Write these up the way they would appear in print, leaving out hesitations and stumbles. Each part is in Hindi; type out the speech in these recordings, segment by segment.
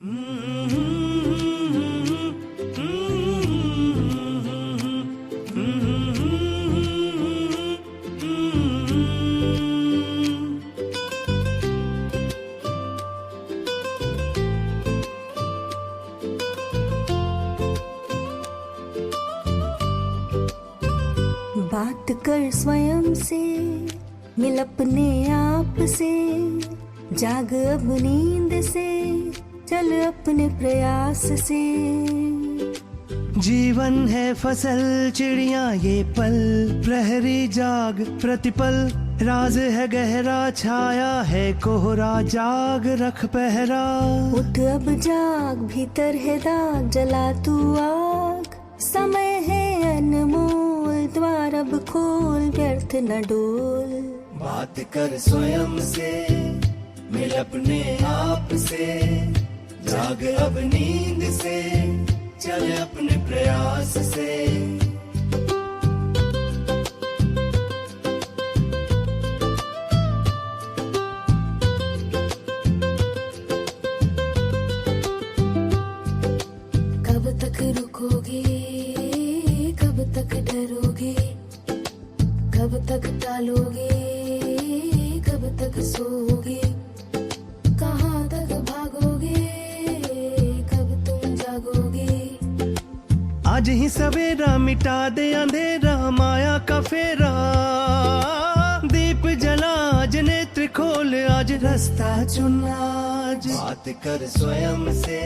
बात कर स्वयं से, मिल अपने आप से, जाग अब नींद से, चल अपने प्रयास से। जीवन है फसल चिड़िया ये पल, प्रहरी जाग प्रतिपल, राज है गहरा छाया है कोहरा, जाग रख पहरा। उठ अब जाग, भीतर है दाग, जला तू आग, समय है अनमोल, द्वार अब खोल, व्यर्थ न डोल। बात कर स्वयं से, मिल अपने आप से, जाग अब नींद से, चल अपने प्रयास से। कब तक रुकोगे, कब तक डरोगे, कब तक टालोगे, कब तक सोओगे, कहाँ तक भागोगे, कब तुम जागोगे। आज ही सवेरा मिटा दे अंधेरा, माया का फेरा, दीप जला आज नेत्र खोल, आज रास्ता चुन आज। बात कर स्वयं से,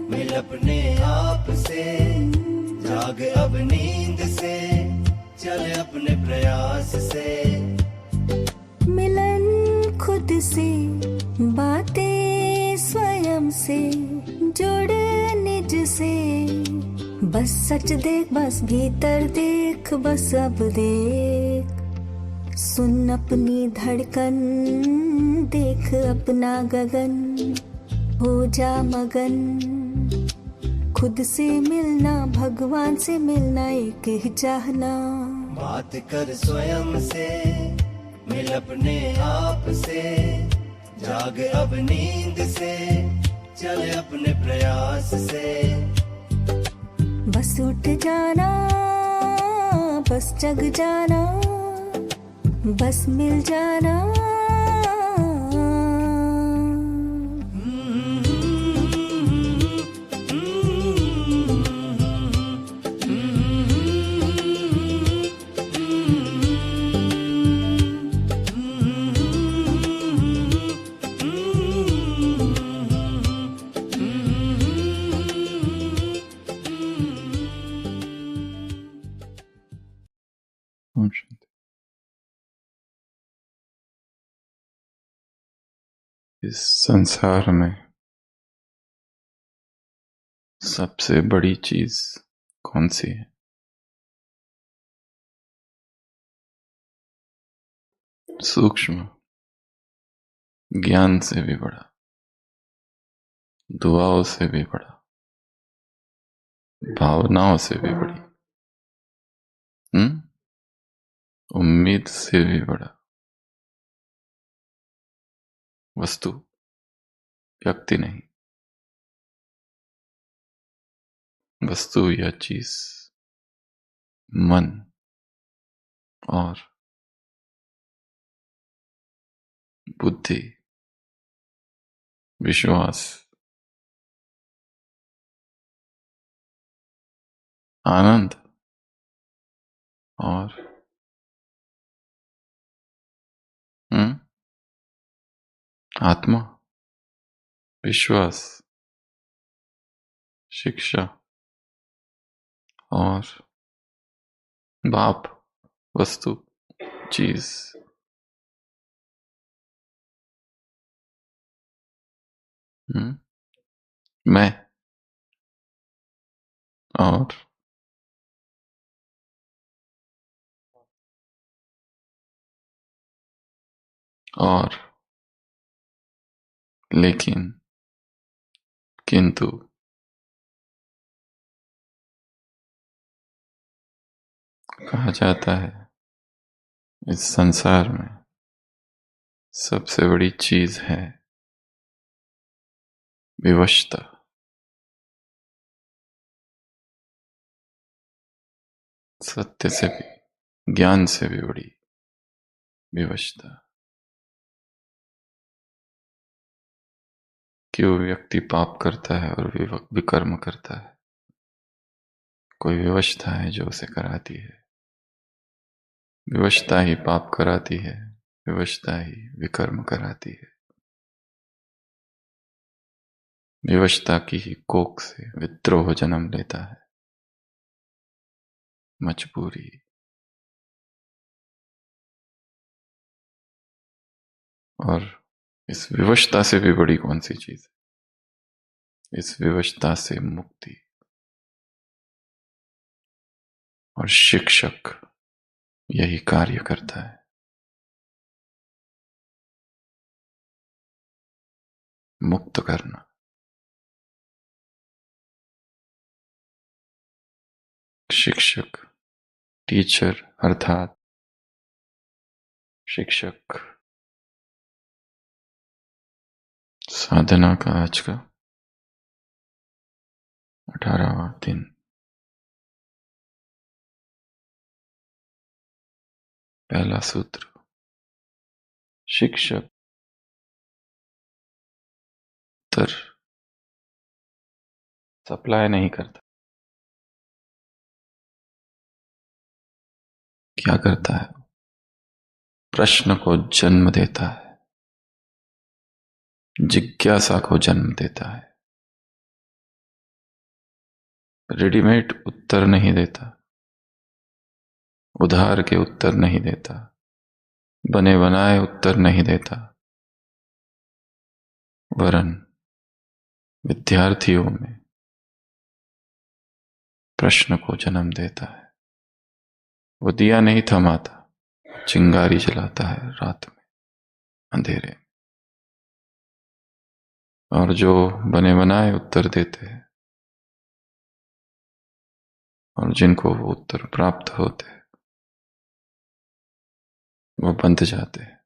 मिल अपने आप से, जाग अब नींद से, चल अपने प्रयास से। मिलन खुद से, बातें स्वयं से, जुड़ निज से। बस सच देख, बस भीतर देख, बस अब देख। सुन अपनी धड़कन, देख अपना गगन, हो जा मगन। खुद से मिलना, भगवान से मिलना, एक ही चाहना। बात कर स्वयं से, मिल अपने आप से, जाग अब नींद से, चल अपने प्रयास से। बस उठ जाना, बस जग जाना, बस मिल जाना। इस संसार में सबसे बड़ी चीज कौन सी है? सूक्ष्म, ज्ञान से भी बड़ा, दुआओं से भी बड़ा, भावनाओं से भी बड़ी, उम्मीद से भी बड़ा वस्तु, व्यक्ति नहीं, वस्तु या चीज मन और बुद्धि, विश्वास, आनंद और आत्मा, विश्वास, शिक्षा और बाप, वस्तु, चीज, मैं और लेकिन, किंतु, कहा जाता है इस संसार में सबसे बड़ी चीज है विवशता, सत्य से भी, ज्ञान से भी बड़ी विवशता। क्यों व्यक्ति पाप करता है और विकर्म करता है? कोई विवशता है जो उसे कराती है। विवशता ही पाप कराती है, विवशता ही विकर्म कराती है। विवशता की ही कोख से विद्रोह जन्म लेता है, मजबूरी। और इस विवशता से भी बड़ी कौन सी चीज है? इस विवशता से मुक्ति। और शिक्षक यही कार्य करता है। मुक्त करना। शिक्षक, टीचर अर्थात शिक्षक। साधना का आज का 18वां दिन। पहला सूत्र, शिक्षक उत्तर सप्लाई नहीं करता। क्या करता है? प्रश्न को जन्म देता है, जिज्ञासा को जन्म देता है। रेडीमेड उत्तर नहीं देता, उधार के उत्तर नहीं देता, बने बनाए उत्तर नहीं देता, वरन विद्यार्थियों में प्रश्न को जन्म देता है। वो दिया नहीं थमाता, चिंगारी जलाता है रात में, अंधेरे। और जो बने बनाए उत्तर देते हैं और जिनको वो उत्तर प्राप्त होते हैं, वो बंध जाते हैं।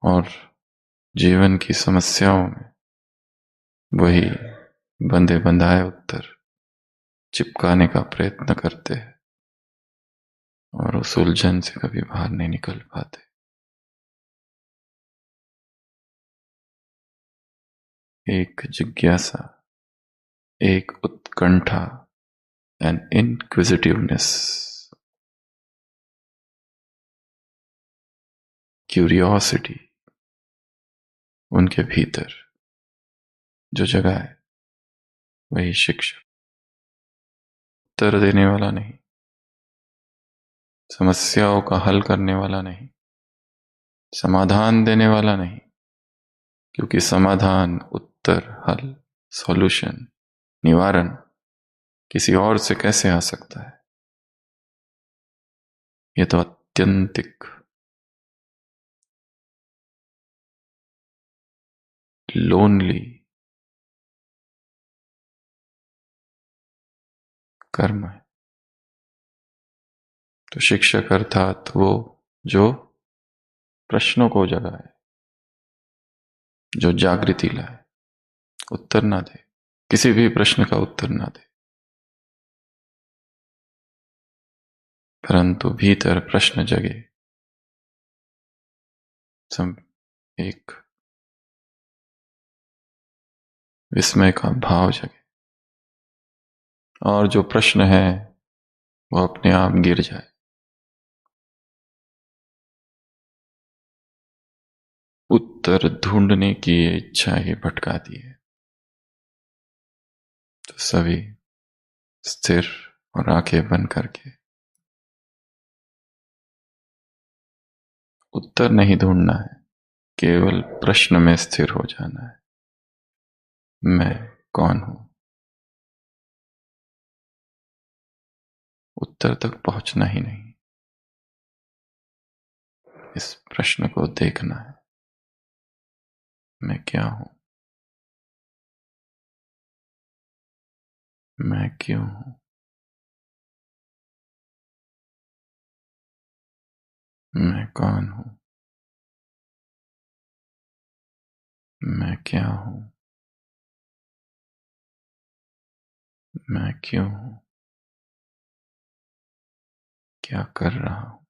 और जीवन की समस्याओं में वही बंधे बंधाए उत्तर चिपकाने का प्रयत्न करते हैं और उस उलझन से कभी बाहर नहीं निकल पाते। एक जिज्ञासा, एक उत्कंठा, एन इनक्विजिटिवनेस, क्यूरियोसिटी उनके भीतर जो जगह है, वही शिक्षक। उत्तर देने वाला नहीं, समस्याओं का हल करने वाला नहीं, समाधान देने वाला नहीं, क्योंकि समाधान, उत्तर, हल, सॉल्यूशन, निवारण किसी और से कैसे आ सकता है? यह तो अत्यंतिक लोनली कर्म है। तो शिक्षक अर्थात वो जो प्रश्नों को जगाए, जो जागृति लाए, उत्तर ना दे, किसी भी प्रश्न का उत्तर ना दे, परंतु भीतर प्रश्न जगे, एक विस्मय का भाव जगे, और जो प्रश्न है वो अपने आप गिर जाए। उत्तर ढूंढने की ये इच्छा ही भटकाती है। तो सभी स्थिर और आंखें बंद करके उत्तर नहीं ढूंढना है, केवल प्रश्न में स्थिर हो जाना है। मैं कौन हूं? उत्तर तक पहुंचना ही नहीं, इस प्रश्न को देखना है। मैं क्या हूं? मैं क्यों हूं? मैं कौन हूं? मैं क्या हूं, मैं क्यों हूं, क्या कर रहा हूं,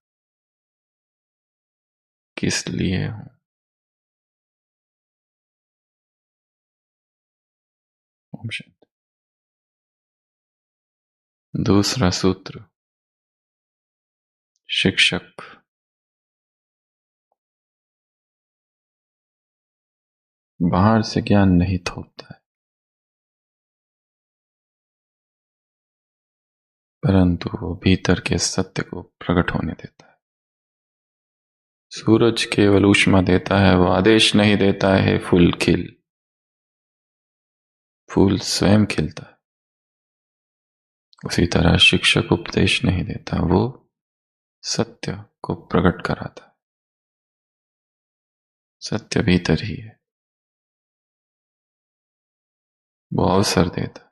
किस लिए हूं। ओम शांति। दूसरा सूत्र। शिक्षक बाहर से ज्ञान नहीं थोपता है, परंतु वो भीतर के सत्य को प्रकट होने देता है। सूरज केवल ऊष्मा देता है, वो आदेश नहीं देता है फूल खिल। फूल स्वयं खिलता है। उसी तरह शिक्षक उपदेश नहीं देता, वो सत्य को प्रकट कराता है। सत्य भीतर ही है, वो अवसर देता है।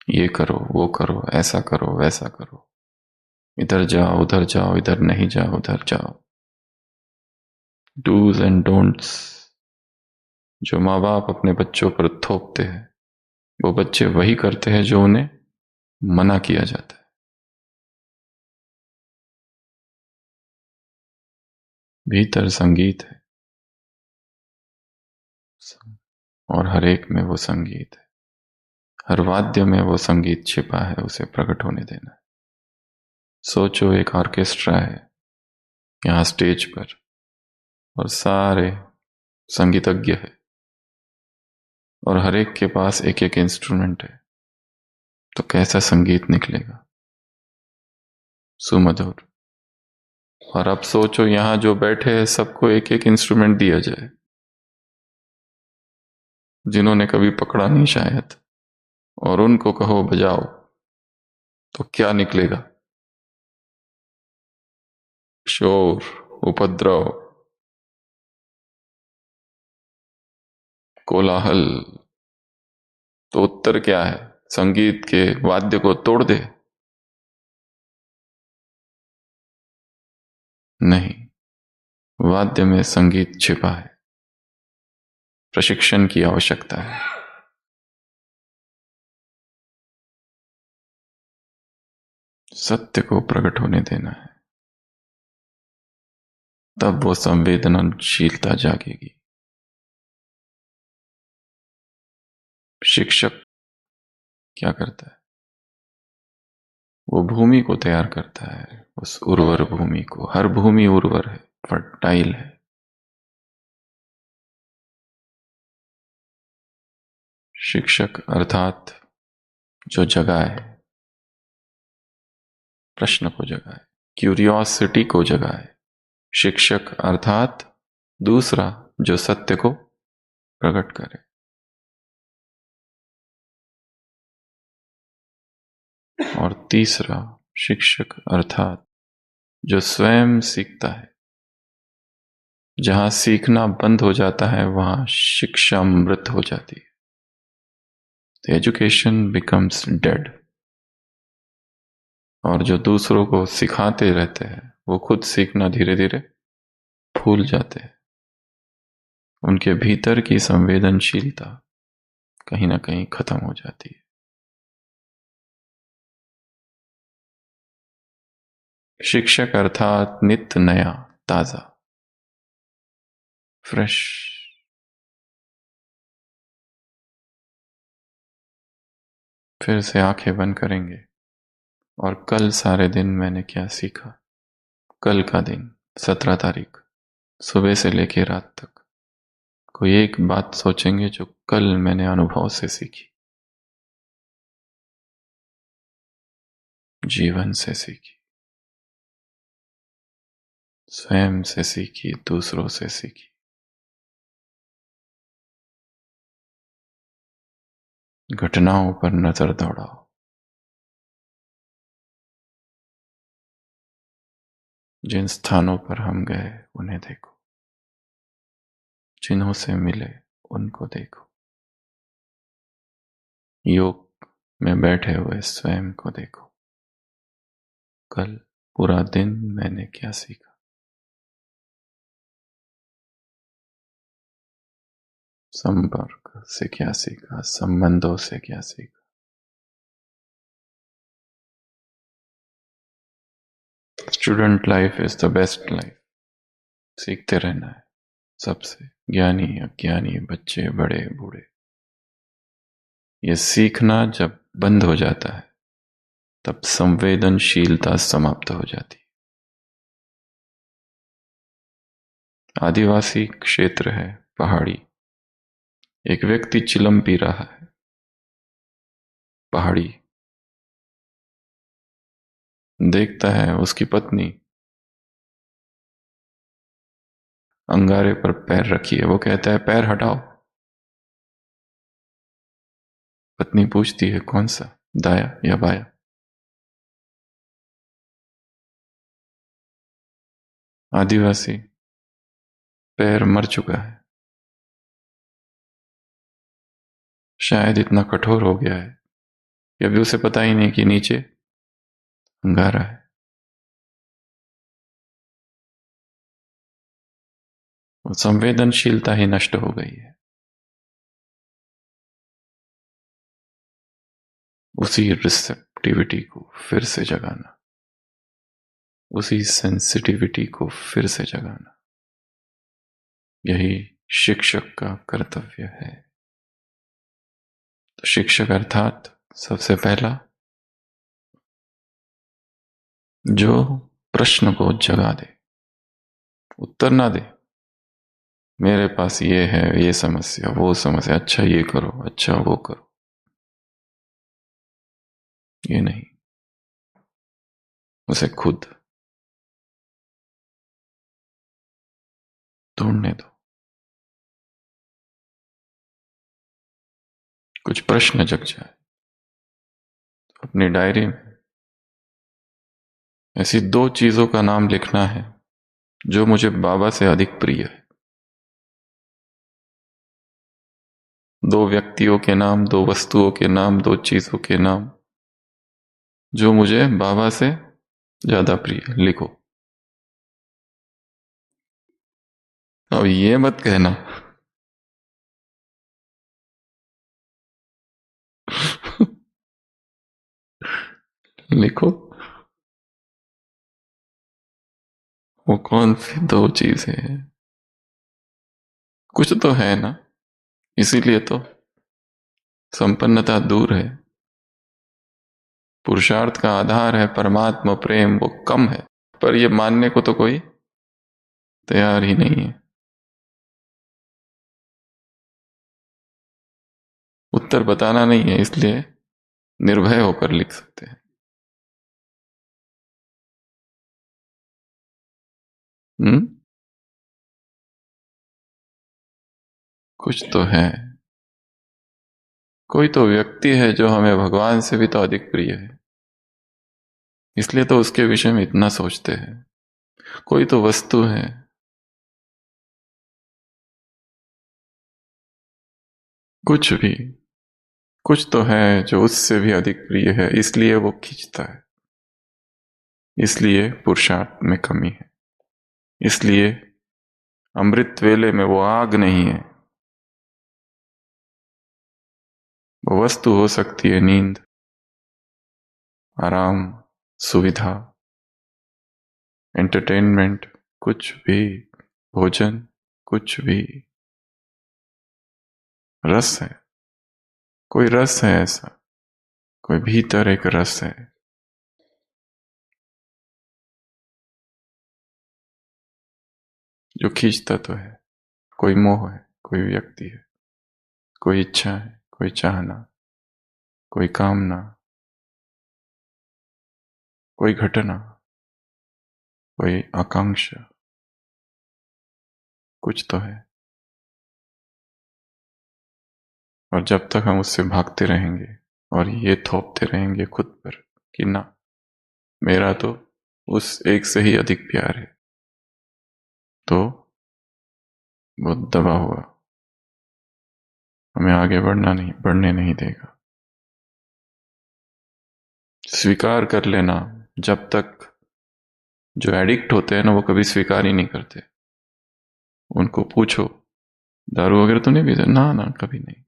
ये करो, वो करो, ऐसा करो, वैसा करो, इधर जाओ, उधर जाओ, इधर नहीं जाओ, उधर जाओ। डूज एंड डोंट्स जो माँ बाप अपने बच्चों पर थोपते हैं, वो बच्चे वही करते हैं जो उन्हें मना किया जाता है। भीतर संगीत है, और हर एक में वो संगीत है। हर वाद्य में वो संगीत छिपा है, उसे प्रकट होने देना है। सोचो एक ऑर्केस्ट्रा है यहां स्टेज पर, और सारे संगीतज्ञ है, और हर एक के पास एक एक इंस्ट्रूमेंट है, तो कैसा संगीत निकलेगा, सुमधुर। और अब सोचो यहां जो बैठे हैं सबको एक एक इंस्ट्रूमेंट दिया जाए, जिन्होंने कभी पकड़ा नहीं शायद, और उनको कहो बजाओ, तो क्या निकलेगा? शोर, उपद्रव, कोलाहल। तो उत्तर क्या है? संगीत के वाद्य को तोड़ दे? नहीं, वाद्य में संगीत छिपा है। प्रशिक्षण की आवश्यकता है। सत्य को प्रकट होने देना है, तब वो संवेदनशीलता जागेगी। शिक्षक क्या करता है? वो भूमि को तैयार करता है, उस उर्वर भूमि को। हर भूमि उर्वर है, फर्टाइल है। शिक्षक अर्थात जो जगाए, प्रश्न को जगाए, क्यूरियोसिटी को जगाए। शिक्षक अर्थात दूसरा जो सत्य को प्रकट करे। और तीसरा शिक्षक अर्थात जो स्वयं सीखता है। जहां सीखना बंद हो जाता है वहां शिक्षा मृत हो जाती है। The education becomes dead। और जो दूसरों को सिखाते रहते हैं वो खुद सीखना धीरे धीरे भूल जाते हैं। उनके भीतर की संवेदनशीलता कहीं ना कहीं खत्म हो जाती है। शिक्षक अर्थात नित्य नया, ताजा, फ्रेश। फिर से आंखें बंद करेंगे और कल सारे दिन मैंने क्या सीखा। कल का दिन 17 तारीख सुबह से लेकर रात तक कोई एक बात सोचेंगे जो कल मैंने अनुभव से सीखी, जीवन से सीखी, स्वयं से सीखी, दूसरों से सीखी। घटनाओं पर नजर दौड़ाओ। जिन स्थानों पर हम गए उन्हें देखो, जिन्हों से मिले उनको देखो। योग में बैठे हुए स्वयं को देखो। कल पूरा दिन मैंने क्या सीखा। संपर्क से क्या सीखा, संबंधों से क्या सीखा। Student life is the best life. सीखते रहना है सबसे, ज्ञानी अज्ञानी, बच्चे बड़े बूढ़े। यह सीखना जब बंद हो जाता है तब संवेदनशीलता समाप्त हो जाती है। आदिवासी क्षेत्र है, पहाड़ी। एक व्यक्ति चिलम पी रहा है, पहाड़ी। देखता है उसकी पत्नी अंगारे पर पैर रखी है। वो कहता है पैर हटाओ। पत्नी पूछती है कौन सा, दाया या बाया। आदिवासी पैर मर चुका है, शायद इतना कठोर हो गया है कि अभी उसे पता ही नहीं कि नीचे अंगारा है। वो संवेदनशीलता ही नष्ट हो गई है। उसी रिसेप्टिविटी को फिर से जगाना, उसी सेंसिटिविटी को फिर से जगाना, यही शिक्षक का कर्तव्य है। तो शिक्षक अर्थात सबसे पहला जो प्रश्न को जगा दे, उत्तर ना दे मेरे पास ये है, ये समस्या, वो समस्या, अच्छा ये करो, अच्छा वो करो, ये नहीं। उसे खुद ढूंढने दो। कुछ प्रश्न जग जाए। अपनी डायरी में ऐसी 2 चीजों का नाम लिखना है जो मुझे बाबा से अधिक प्रिय है। 2 व्यक्तियों के नाम, 2 वस्तुओं के नाम, 2 चीजों के नाम जो मुझे बाबा से ज्यादा प्रिय है, लिखो। अब ये मत कहना लिखो वो कौन सी 2 चीजें हैं। कुछ तो है ना, इसीलिए तो संपन्नता दूर है। पुरुषार्थ का आधार है परमात्मा प्रेम, वो कम है, पर ये मानने को तो कोई तैयार ही नहीं है। उत्तर बताना नहीं है, इसलिए निर्भय होकर लिख सकते हैं। कुछ तो है, कोई तो व्यक्ति है जो हमें भगवान से भी तो अधिक प्रिय है, इसलिए तो उसके विषय में इतना सोचते हैं। कोई तो वस्तु है, कुछ भी, कुछ तो है जो उससे भी अधिक प्रिय है, इसलिए वो खींचता है। इसलिए पुरुषार्थ में कमी है, इसलिए अमृत वेले में वो आग नहीं है। वो वस्तु हो सकती है नींद, आराम, सुविधा, एंटरटेनमेंट, कुछ भी, भोजन, कुछ भी। रस है, कोई रस है ऐसा, कोई भीतर एक रस है। जो खींचता तो है, कोई मोह है, कोई व्यक्ति है, कोई इच्छा है, कोई चाहना, कोई कामना, कोई घटना, कोई आकांक्षा, कुछ तो है। और जब तक हम उससे भागते रहेंगे और ये थोपते रहेंगे खुद पर कि ना, मेरा तो उस एक से ही अधिक प्यार है, तो वो दबा हुआ हमें आगे बढ़ने नहीं देगा। स्वीकार कर लेना। जब तक जो एडिक्ट होते हैं ना, वो कभी स्वीकार ही नहीं करते। उनको पूछो दारू वगैरह तो नहीं पीते? ना ना, कभी नहीं।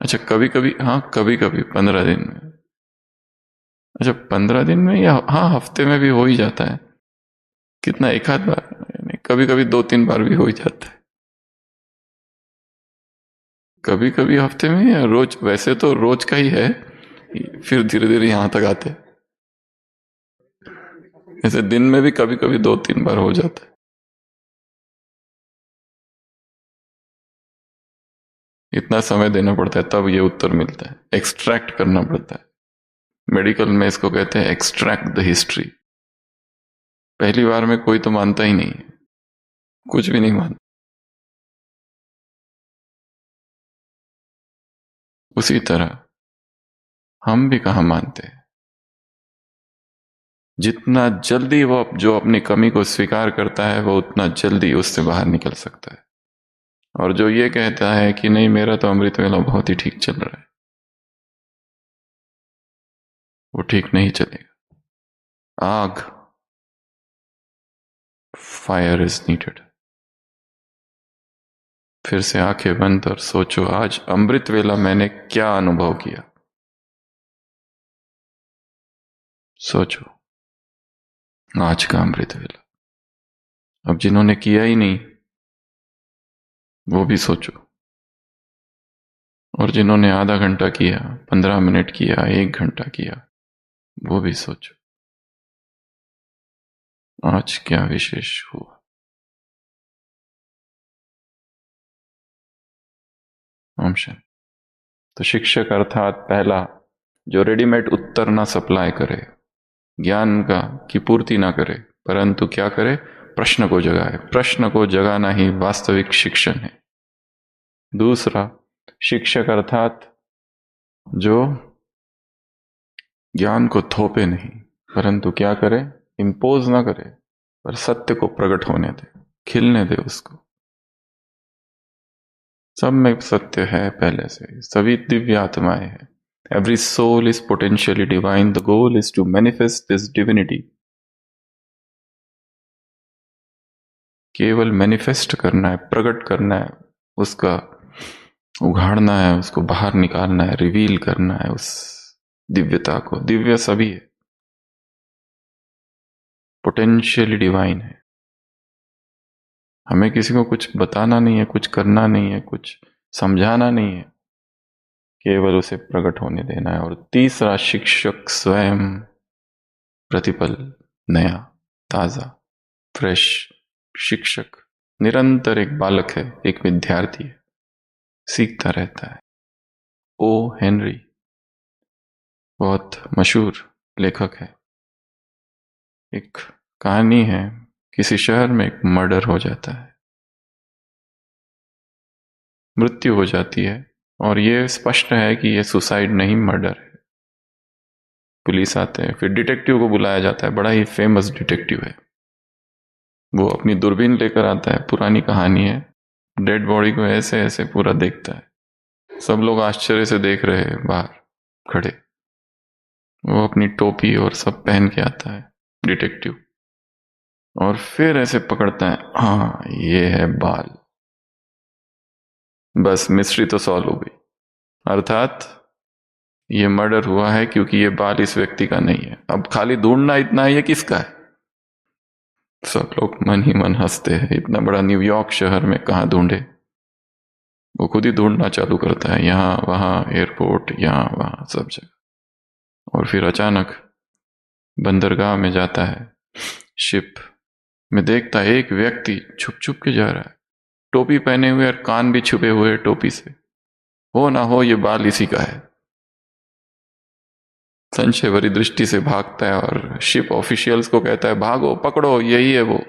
अच्छा, कभी कभी, हाँ कभी कभी 15 दिन में। अच्छा, 15 दिन में, या हाँ हफ्ते में भी हो ही जाता है। कितना, एक आध बार नहीं, कभी कभी 2-3 बार भी हो ही जाता है। कभी कभी हफ्ते में, या रोज? वैसे तो रोज का ही है, फिर धीरे धीरे यहां तक आते हैं। ऐसे दिन में भी कभी कभी 2-3 बार हो जाता है। इतना समय देना पड़ता है तब ये उत्तर मिलता है, एक्सट्रैक्ट करना पड़ता है। मेडिकल में इसको कहते हैं एक्सट्रैक्ट द हिस्ट्री। पहली बार में कोई तो मानता ही नहीं है, कुछ भी नहीं मानता। उसी तरह हम भी कहाँ मानते हैं। जितना जल्दी वो जो अपनी कमी को स्वीकार करता है, वो उतना जल्दी उससे बाहर निकल सकता है। और जो ये कहता है कि नहीं, मेरा तो अमृत वेला बहुत ही ठीक चल रहा है, वो ठीक नहीं चलेगा। आग, फायर इज नीडेड। फिर से आंखें बंद और सोचो, आज अमृत वेला मैंने क्या अनुभव किया। सोचो, आज का अमृत वेला। अब जिन्होंने किया ही नहीं, वो भी सोचो। और जिन्होंने आधा घंटा किया, 15 मिनट किया, 1 घंटा किया, वो भी सोचो, आज क्या विशेष हुआ। ओम शांति। तो शिक्षक अर्थात पहला, जो रेडीमेड उत्तर ना सप्लाई करे, ज्ञान का की पूर्ति ना करे, परंतु क्या करे, प्रश्न को जगाए। प्रश्न को जगाना ही वास्तविक शिक्षण है। दूसरा, शिक्षक अर्थात जो ज्ञान को थोपे नहीं, परंतु क्या करे, इंपोज ना करे, पर सत्य को प्रकट होने दे, खिलने दे उसको। सब में सत्य है पहले से, सभी दिव्य आत्माएं हैं। Every soul is potentially divine, the goal is to manifest this divinity. केवल मैनिफेस्ट करना है, प्रकट करना है, उसका उघाड़ना है, उसको बाहर निकालना है, रिवील करना है उस दिव्यता को। दिव्य सभी है, पोटेंशियली डिवाइन है। हमें किसी को कुछ बताना नहीं है, कुछ करना नहीं है, कुछ समझाना नहीं है, केवल उसे प्रकट होने देना है। और तीसरा, शिक्षक स्वयं प्रतिपल नया, ताजा, फ्रेश। शिक्षक निरंतर एक बालक है, एक विद्यार्थी है, सीखता रहता है। ओ हेनरी बहुत मशहूर लेखक है। एक कहानी है, किसी शहर में एक मर्डर हो जाता है, मृत्यु हो जाती है, और ये स्पष्ट है कि ये सुसाइड नहीं, मर्डर है। पुलिस आते हैं, फिर डिटेक्टिव को बुलाया जाता है, बड़ा ही फेमस डिटेक्टिव है। वो अपनी दूरबीन लेकर आता है, पुरानी कहानी है, डेड बॉडी को ऐसे ऐसे पूरा देखता है। सब लोग आश्चर्य से देख रहे हैं बाहर खड़े। वो अपनी टोपी और सब पहन के आता है डिटेक्टिव, और फिर ऐसे पकड़ता है, हाँ ये है बाल। बस मिस्ट्री तो सॉल्व हो गई। अर्थात ये मर्डर हुआ है क्योंकि ये बाल इस व्यक्ति का नहीं है। अब खाली ढूंढना इतना ही है, किसका है। सब लोग मन ही मन हंसते हैं, इतना बड़ा न्यूयॉर्क शहर में कहाँ ढूंढे। वो खुद ही ढूंढना चालू करता है, यहां वहां, एयरपोर्ट, यहां वहां, सब जगह। और फिर अचानक बंदरगाह में जाता है, शिप में देखता है एक व्यक्ति छुप छुप के जा रहा है, टोपी पहने हुए और कान भी छुपे हुए टोपी से। हो ना हो ये बाल इसी का है। संशय भरी दृष्टि से भागता है और शिप ऑफिशियल्स को कहता है, भागो, पकड़ो, यही है वो।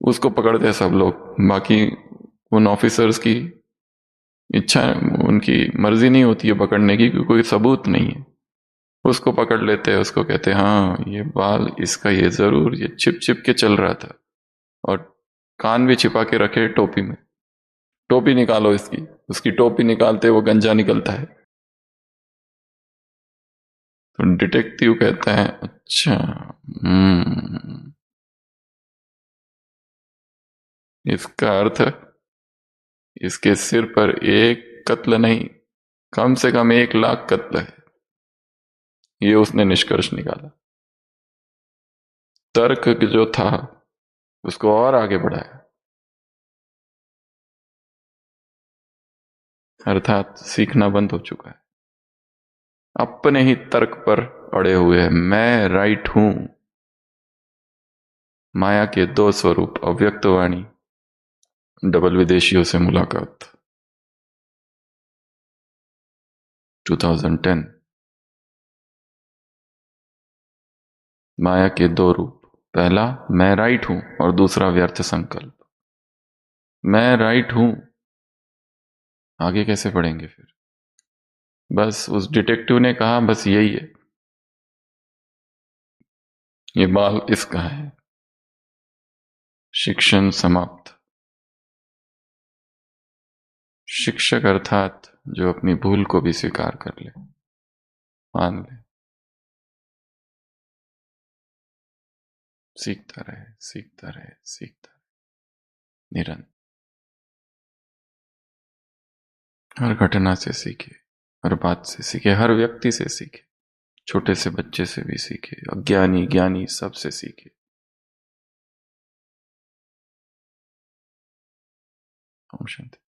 उसको पकड़ते हैं सब लोग। बाकी उन ऑफिसर्स की इच्छा, उनकी मर्जी नहीं होती है पकड़ने की, क्योंकि कोई सबूत नहीं है। उसको पकड़ लेते हैं, उसको कहते हैं, हाँ ये बाल इसका, ये जरूर, ये छिप छिप के चल रहा था। और कान भी छिपा के रखे टोपी में। टोपी निकालो इसकी। उसकी टोपी निकालते वो गंजा निकलता है। तो डिटेक्टिव कहता है, अच्छा, इसका अर्थ इसके सिर पर एक कत्ल नहीं, कम से कम 1,00,000 कत्ल है, ये उसने निष्कर्ष निकाला। तर्क जो था उसको और आगे बढ़ाया, अर्थात सीखना बंद हो चुका है, अपने ही तर्क पर अड़े हुए हैं। मैं राइट हूं, माया के 2 स्वरूप, अव्यक्त वाणी, डबल विदेशियों से मुलाकात, 2010। माया के 2 रूप, पहला मैं राइट हूं और दूसरा व्यर्थ संकल्प। मैं राइट हूं, आगे कैसे पढ़ेंगे फिर? बस उस डिटेक्टिव ने कहा बस यही है, ये बाल इसका है, शिक्षण समाप्त। शिक्षक अर्थात जो अपनी भूल को भी स्वीकार कर ले, मान ले, सीखता रहे, सीखता रहे, सीखता रहे निरंतर। हर घटना से सीखे, हर बात से सीखे, हर व्यक्ति से सीखे, छोटे से बच्चे से भी सीखे, अज्ञानी ज्ञानी सबसे सीखे। ओम शांति।